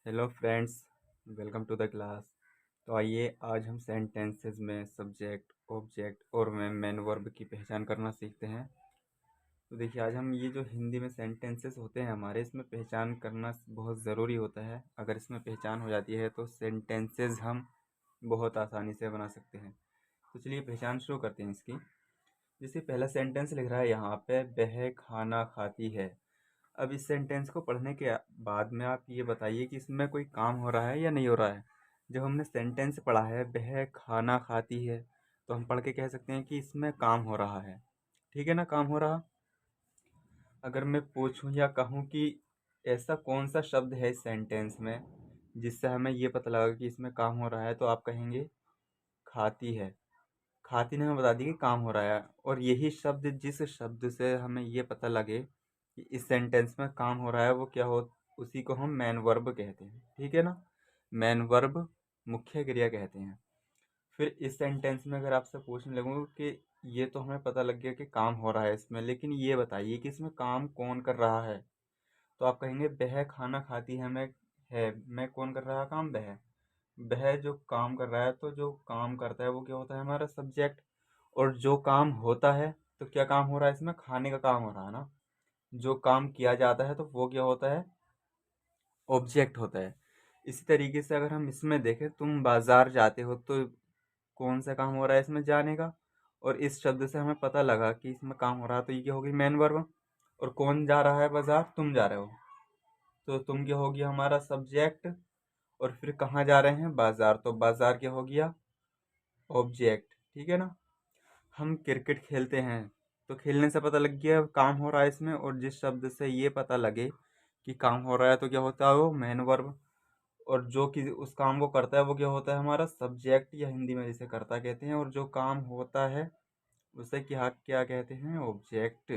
Hello friends, welcome to the class. तो आइए आज हम सेंटेंसेस में सब्जेक्ट, ऑब्जेक्ट और मेन वर्ब की पहचान करना सीखते हैं। तो देखिए, आज हम ये जो हिंदी में सेंटेंसेस होते हैं हमारे, इसमें पहचान करना बहुत ज़रूरी होता है। अगर इसमें पहचान हो जाती है तो सेंटेंसेस हम बहुत आसानी से बना सकते हैं। तो चलिए पहचान शुरू करते हैं इसकी। जैसे पहला सेंटेंस लिख रहा है यहाँ पे, वह खाना खाती है। अब इस सेंटेंस को पढ़ने के बाद में आप ये बताइए कि इसमें कोई काम हो रहा है या नहीं हो रहा है। जब हमने सेंटेंस पढ़ा है वह खाना खाती है, तो हम पढ़ के कह सकते हैं कि इसमें काम हो रहा है। ठीक है ना, काम हो रहा। अगर मैं पूछूं या कहूं कि ऐसा कौन सा शब्द है इस सेंटेंस में जिससे हमें ये पता लगा कि इसमें काम हो रहा है, तो आप कहेंगे खाती है। खाती ने हमें बता दी कि काम हो रहा है। और यही शब्द, जिस शब्द से हमें ये पता लगे कि इस सेंटेंस में काम हो रहा है, वो क्या हो, उसी को हम मैन वर्ब कहते हैं। ठीक है ना, मैन वर्ब मुख्य क्रिया कहते हैं। फिर इस सेंटेंस में अगर आपसे पूछने लगूँ कि ये तो हमें पता लग गया कि काम हो रहा है इसमें, लेकिन ये बताइए कि इसमें काम कौन कर रहा है, तो आप कहेंगे वह खाना खाती है। मैं कौन कर रहा है काम, वह जो काम कर रहा है। तो जो काम करता है वो क्या होता है, हमारा सब्जेक्ट। और जो काम होता है, तो क्या काम हो रहा है इसमें, खाने का काम हो रहा है ना। जो काम किया जाता है तो वो क्या होता है, ऑब्जेक्ट होता है। इसी तरीके से अगर हम इसमें देखें, तुम बाजार जाते हो, तो कौन सा काम हो रहा है इसमें, जाने का। और इस शब्द से हमें पता लगा कि इसमें काम हो रहा है, तो ये क्या होगी, मेन वर्ब। और कौन जा रहा है बाजार, तुम जा रहे हो, तो तुम क्या होगी, हमारा सब्जेक्ट। और फिर कहाँ जा रहे हैं, बाजार, तो बाजार क्या हो गया, ऑब्जेक्ट। ठीक है ना। हम क्रिकेट खेलते हैं, तो खेलने से पता लग गया काम हो रहा है इसमें। और जिस शब्द से ये पता लगे कि काम हो रहा है, तो क्या होता है वो मेन वर्ब। और जो कि उस काम को करता है वो क्या होता है, हमारा सब्जेक्ट, या हिंदी में जिसे कर्ता कहते हैं। और जो काम होता है उसे क्या क्या कहते हैं, ऑब्जेक्ट।